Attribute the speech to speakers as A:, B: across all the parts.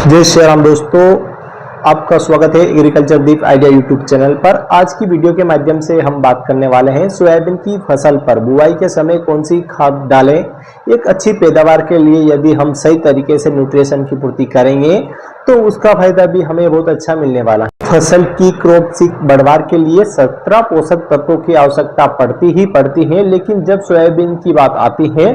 A: जय श्री राम दोस्तों, आपका स्वागत है agriculture deep idea YouTube channel पर। आज की वीडियो के माध्यम से हम बात करने वाले हैं सोयाबीन की फसल पर बुआई के समय कौन सी खाद डालें। एक अच्छी पैदावार के लिए यदि हम सही तरीके से न्यूट्रिशन की पूर्ति करेंगे तो उसका फायदा भी हमें बहुत अच्छा मिलने वाला है। फसल की क्रॉप बढ़वार के लिए 17 पोषक तत्वों की आवश्यकता पड़ती है, लेकिन जब सोयाबीन की बात आती है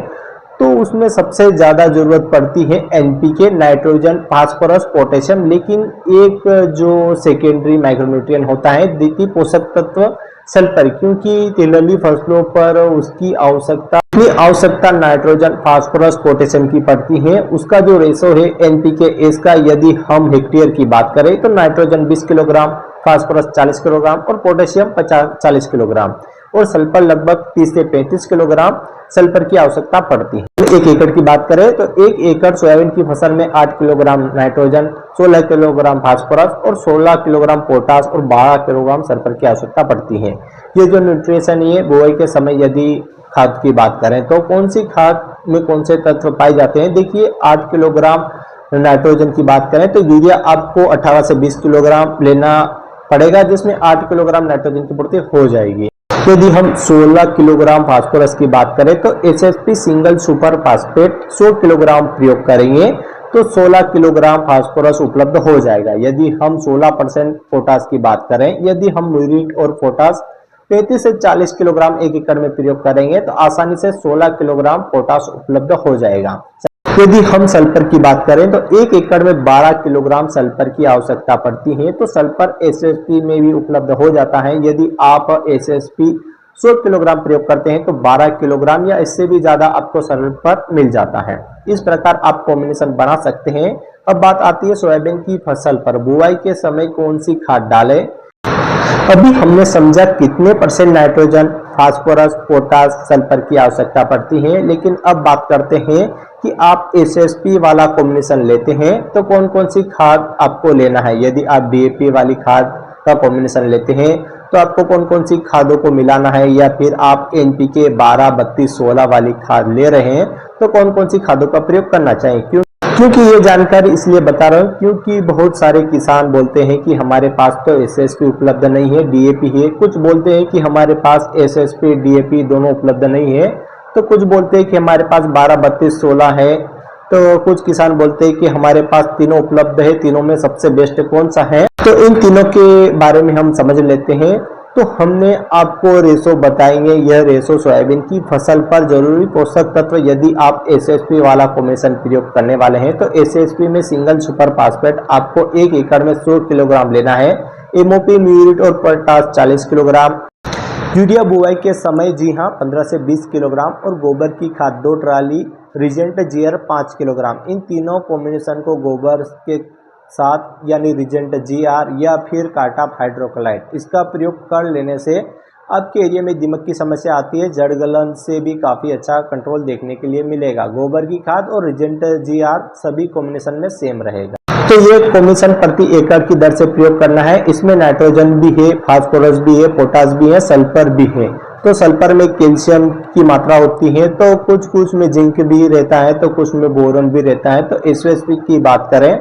A: तो उसमें सबसे ज्यादा जरूरत पड़ती है एनपीके, नाइट्रोजन, फास्फोरस, पोटेशियम। लेकिन एक जो सेकेंडरी माइक्रोन्यूट्रिएंट होता है, द्वितीय पोषक तत्व सल्फर, क्योंकि तिलहनी फसलों पर उसकी आवश्यकता नाइट्रोजन, फास्फोरस, पोटेशियम की पड़ती है। उसका जो रेशो है एनपीके एस का, यदि हम हेक्टेयर की बात करें तो नाइट्रोजन 20 किलोग्राम, फास्फोरस 40 किलोग्राम और पोटेशियम 40 किलोग्राम और सल्फर लगभग 30 से 35 किलोग्राम सल्फर की आवश्यकता पड़ती है। एक एकड़ की बात करें तो 1 एकड़ सोयाबीन की फसल में 8 किलोग्राम नाइट्रोजन, 16 किलोग्राम फास्फोरस और 16 किलोग्राम पोटास और 12 किलोग्राम सल्फर की आवश्यकता पड़ती है। ये जो न्यूट्रिशन है बुआई के समय यदि खाद की बात करें तो कौन सी खाद में कौन से तत्व पाए जाते हैं। देखिए, 8 किलोग्राम नाइट्रोजन की बात करें तो यूरिया आपको 18 से 20 किलोग्राम लेना पड़ेगा, जिसमें 8 किलोग्राम नाइट्रोजन की पूर्ति हो जाएगी। यदि हम 16 किलोग्राम फास्फोरस की बात करें तो SSP single super phosphate 100 kilogram प्रयोग करेंगे तो 16 किलोग्राम फास्फोरस उपलब्ध हो जाएगा। यदि हम 16% पोटास की बात करें, यदि हम म्यूरेट और पोटास 35 से 40 किलोग्राम 1 एकड़ में प्रयोग करेंगे तो आसानी से 16 किलोग्राम पोटास उपलब्ध हो जाएगा। यदि हम सल्फर की बात करें तो 1 एकड़ में 12 किलोग्राम सल्फर की आवश्यकता पड़ती है, तो सल्फर एसएसपी में भी उपलब्ध हो जाता है। यदि आप एसएसपी 100 किलोग्राम प्रयोग करते हैं तो 12 किलोग्राम या इससे भी ज्यादा आपको सल्फर मिल जाता है। इस प्रकार आप कॉम्बिनेशन बना सकते हैं। अब बात आती है सोयाबीन की फसल पर बुआई के समय कौन सी खाद डालें। अभी हमने समझा कितने % नाइट्रोजन, फास्फोरस, पोटास, सल्फर की आवश्यकता पड़ती है, लेकिन अब बात करते हैं कि आप एसएसपी वाला कॉम्बिनेशन लेते हैं तो कौन कौन सी खाद आपको लेना है। यदि आप डीएपी वाली खाद का कॉम्बिनेशन लेते हैं तो आपको कौन कौन सी खादों को मिलाना है, या फिर आप एनपीके 12, 32, 16 वाली खाद ले रहे हैं तो कौन कौन सी खादों का प्रयोग करना चाहिए। क्योंकि ये जानकारी इसलिए बता रहा हूँ क्योंकि बहुत सारे किसान बोलते हैं कि हमारे पास तो एसएसपी उपलब्ध नहीं है, डीएपी है। कुछ बोलते हैं कि हमारे पास एसएसपी डीएपी दोनों उपलब्ध नहीं है, तो कुछ बोलते हैं कि हमारे पास 12, 32, 16 है। तो कुछ किसान बोलते हैं कि हमारे पास तीनों उपलब्ध है, तीनों में सबसे बेस्ट कौन सा है। तो इन तीनों के बारे में हम समझ लेते हैं। तो हमने आपको रेशो बताएंगे, यह रेशो सोयाबीन की फसल पर जरूरी पोषक तत्व। यदि आप एसएसपी वाला कॉम्बिनेशन प्रयोग करने वाले हैं तो एसएसपी में सिंगल सुपर फास्फेट आपको 1 एकड़ में 100 किलोग्राम लेना है। एमओपी, म्यूरेट और पोटास 40 किलोग्राम। यूरिया बुआई के समय जी हाँ 15 से 20 किलोग्राम और गोबर की खाद 2 ट्राली, रिजेंट जीआर 5 किलोग्राम। इन तीनों कॉम्बिनेशन को गोबर के साथ यानी रिजेंट जीआर या फिर कार्टाप हाइड्रोक्लाइड इसका प्रयोग कर लेने से आपके एरिया में दीमक की समस्या आती है, जड़ गलन से भी काफ़ी अच्छा कंट्रोल देखने के लिए मिलेगा। गोबर की खाद और रिजेंट जीआर सभी कॉम्बिनेशन में सेम रहेगा। तो ये कॉम्बिनेशन प्रति एकड़ की दर से प्रयोग करना है। इसमें नाइट्रोजन भी है, फास्फोरस भी है, पोटास भी है, सल्फर भी है। तो सल्फर में कैल्शियम की मात्रा होती है, तो कुछ में जिंक भी रहता है, तो कुछ में बोरॉन भी रहता है। तो एसएसपी की बात करें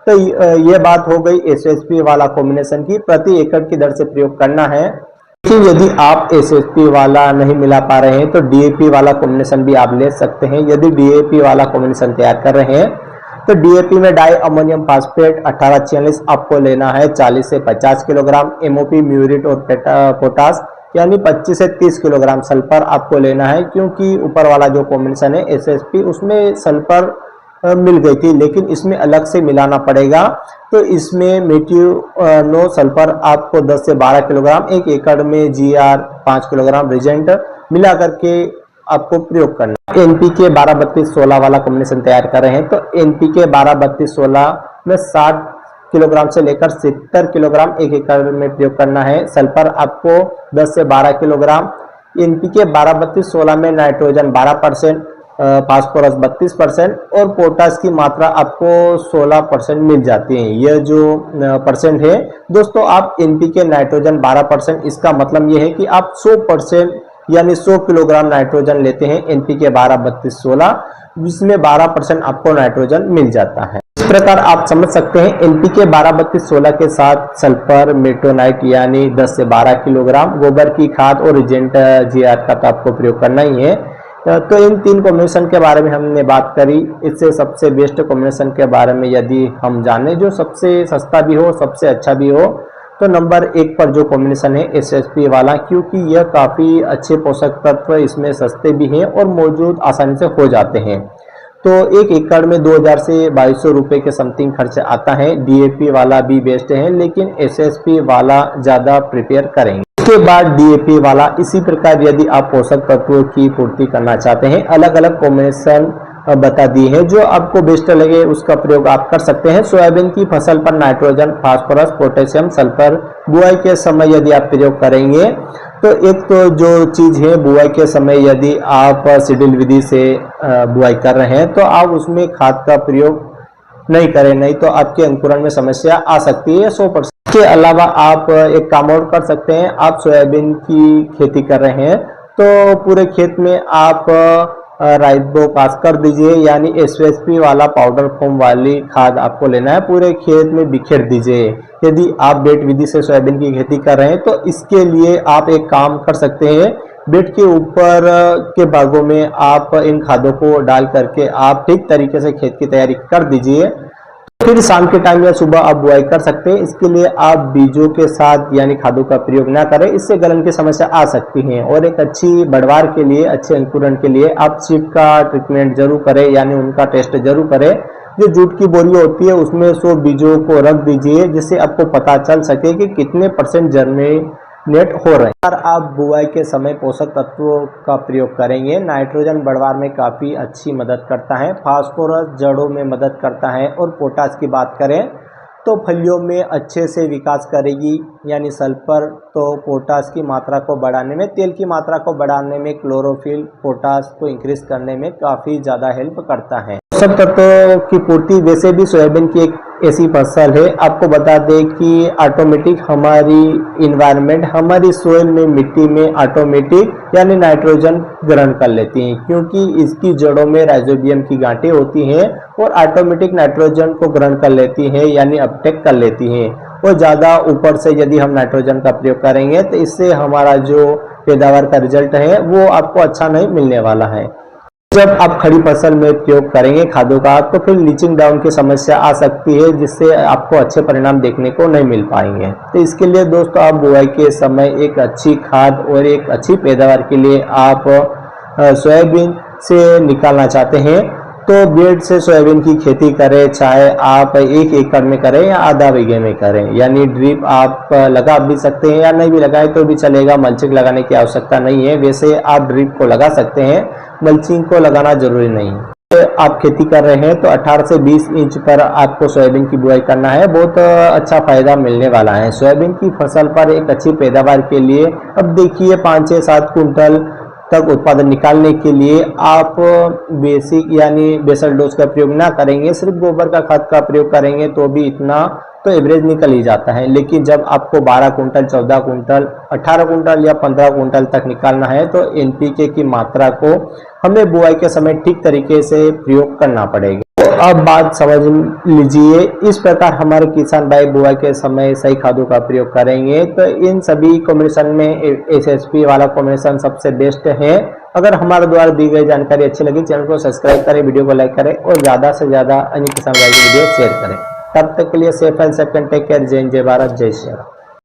A: तो ये बात हो गई एसएसपी वाला कॉम्बिनेशन की, प्रति एकड़ की दर से प्रयोग करना है। लेकिन यदि आप एसएसपी वाला नहीं मिला पा रहे हैं तो डीएपी वाला कॉम्बिनेशन भी आप ले सकते हैं। यदि डीएपी वाला कॉम्बिनेशन तैयार कर रहे हैं तो डीएपी में डाई अमोनियम फास्फेट 1846 आपको लेना है 40 से 50 किलोग्राम। एमओपी, म्यूरेट और पोटास यानी 25 से 30 किलोग्राम। सल्फर आपको लेना है क्योंकि ऊपर वाला जो कॉम्बिनेशन है एसएसपी उसमें सल्फर मिल गई थी, लेकिन इसमें अलग से मिलाना पड़ेगा। तो इसमें मेट्यूनो सल्फर आपको 10 से 12 किलोग्राम, 1 एकड़ में जीआर 5 किलोग्राम, रिजेंट मिला करके आपको प्रयोग करना। एनपीके 12, 32, 16 वाला कॉम्बिनेशन तैयार कर रहे हैं तो एनपीके 12, 32, 16 में 60 किलोग्राम से लेकर 70 किलोग्राम 1 एकड़ में प्रयोग करना है। सल्फर आपको 10 से 12 किलोग्राम। एनपीके 12, 32, 16 में नाइट्रोजन 12%, फास्फोरस 32% और पोटास की मात्रा आपको 16% मिल जाती है। यह जो परसेंट है दोस्तों, आप एनपीके नाइट्रोजन 12%, इसका मतलब यह है कि आप 100% यानी 100 किलोग्राम नाइट्रोजन लेते हैं एनपीके 12, 32, 16, जिसमें 12% आपको नाइट्रोजन मिल जाता है। प्रकार आप समझ सकते हैं एनपीके 12-32-16 के साथ सल्फर मेटोनाइट यानी 10 से 12 किलोग्राम, गोबर की खाद और एजेंट जीआर का तो आपको प्रयोग करना ही है। तो इन 3 कॉम्बिनेशन के बारे में हमने बात करी। इससे सबसे बेस्ट कॉम्बिनेशन के बारे में यदि हम जाने जो सबसे सस्ता भी हो, सबसे अच्छा भी हो, तो नंबर 1 पर जो कॉम्बिनेशन है एसएसपी वाला, क्योंकि यह काफ़ी अच्छे पोषक तत्व इसमें सस्ते भी हैं और मौजूद आसानी से हो जाते हैं। तो 1 एकड़ में 2000 से 2200 रुपये के समथिंग खर्च आता है। डीएपी वाला भी बेस्ट है, लेकिन एसएसपी वाला ज़्यादा प्रिपेयर करेंगे। उसके बाद डीएपी वाला। इसी प्रकार यदि आप पोषक तत्वों की पूर्ति करना चाहते हैं, अलग अलग कॉम्बिनेशन बता दी है, जो आपको बेस्ट लगे उसका प्रयोग आप कर सकते हैं। सोयाबीन की फसल पर नाइट्रोजन, फास्फोरस, पोटेशियम, सल्फर बुआई के समय यदि आप प्रयोग करेंगे तो एक तो जो चीज़ है बुआई के समय यदि आप सीडल विधि से बुआई कर रहे हैं तो आप उसमें खाद का प्रयोग नहीं करें, नहीं तो आपके अंकुरण में समस्या आ सकती है 100%। के अलावा आप एक काम और कर सकते हैं। आप सोयाबीन की खेती कर रहे हैं तो पूरे खेत में आप राइबोकास कर दीजिए, यानी एसएसपी वाला पाउडर फॉर्म वाली खाद आपको लेना है, पूरे खेत में बिखेर दीजिए। यदि आप बेड विधि से सोयाबीन की खेती कर रहे हैं तो इसके लिए आप एक काम कर सकते हैं, बेड के ऊपर के भागों में आप इन खादों को डाल करके आप ठीक तरीके से खेत की तैयारी कर दीजिए। फिर शाम के टाइम या सुबह आप बुआई कर सकते हैं। इसके लिए आप बीजों के साथ यानी खादों का प्रयोग ना करें, इससे गलन की समस्या आ सकती है। और एक अच्छी बढ़वार के लिए, अच्छे अंकुरण के लिए आप सीड का ट्रीटमेंट जरूर करें, यानी उनका टेस्ट जरूर करें। जो जूट की बोरी होती है उसमें 100 बीजों को रख दीजिए, जिससे आपको पता चल सके कि कितने % जर्मिनेट हो रहे हैं। अगर आप बुआई के समय पोषक तत्वों का प्रयोग करेंगे, नाइट्रोजन बढ़वार में काफ़ी अच्छी मदद करता है, फास्फोरस जड़ों में मदद करता है, और पोटास की बात करें तो फलियों में अच्छे से विकास करेगी, यानी सल्फर तो पोटास की मात्रा को बढ़ाने में, तेल की मात्रा को बढ़ाने में, क्लोरोफिल पोटास को इंक्रीज करने में काफ़ी ज़्यादा हेल्प करता है। पोषक तत्वों की पूर्ति वैसे भी सोयाबीन की एक ऐसी फसल है, आपको बता दें कि ऑटोमेटिक हमारी इन्वायरमेंट, हमारी सोइल में, मिट्टी में ऑटोमेटिक यानी नाइट्रोजन ग्रहण कर लेती हैं, क्योंकि इसकी जड़ों में राइजोबियम की गांठें होती हैं और ऑटोमेटिक नाइट्रोजन को ग्रहण कर लेती हैं, यानी अपटेक कर लेती हैं। और ज़्यादा ऊपर से यदि हम नाइट्रोजन का प्रयोग करेंगे तो इससे हमारा जो पैदावार का रिजल्ट है वो आपको अच्छा नहीं मिलने वाला है। जब आप खड़ी फसल में प्रयोग करेंगे खादों का तो फिर लीचिंग डाउन की समस्या आ सकती है, जिससे आपको अच्छे परिणाम देखने को नहीं मिल पाएंगे। तो इसके लिए दोस्तों आप बुआई के समय एक अच्छी खाद और एक अच्छी पैदावार के लिए आप सोयाबीन से निकालना चाहते हैं तो बेड से सोयाबीन की खेती करें, चाहे आप 1 एकड़ में करें या आधा बीघे में करें, यानी ड्रिप आप लगा भी सकते हैं या नहीं भी लगाए तो भी चलेगा, मल्चिंग लगाने की आवश्यकता नहीं है। वैसे आप ड्रिप को लगा सकते हैं, मल्चिंग को लगाना जरूरी नहीं है। आप खेती कर रहे हैं तो 18 से 20 इंच पर आपको सोयाबीन की बुआई करना है, बहुत अच्छा फायदा मिलने वाला है सोयाबीन की फसल पर एक अच्छी पैदावार के लिए। अब देखिए 5 से 7 कुंटल तक उत्पादन निकालने के लिए आप बेसिक यानी बेसल डोज का प्रयोग ना करेंगे, सिर्फ गोबर का खाद का प्रयोग करेंगे तो भी इतना तो एवरेज निकल ही जाता है। लेकिन जब आपको 12 कुंटल, 14 कुंटल, 18 कुंटल या 15 कुंटल तक निकालना है तो एनपीके की मात्रा को हमें बुआई के समय ठीक तरीके से प्रयोग करना पड़ेगा। तो अब बात समझ लीजिए, इस प्रकार हमारे किसान भाई बुआई के समय सही खादों का प्रयोग करेंगे तो इन सभी कॉम्बिनेशन में एसएसपी वाला कॉम्बिनेशन सबसे बेस्ट है। अगर हमारे द्वारा दी गई जानकारी अच्छी लगी, चैनल को सब्सक्राइब करें, वीडियो को लाइक करें और ज़्यादा से ज़्यादा अन्य किसान भाई की वीडियो शेयर करें। तब तक के लिए safe and safe, take care. जय हिंद, जय भारत, जय श्री राम।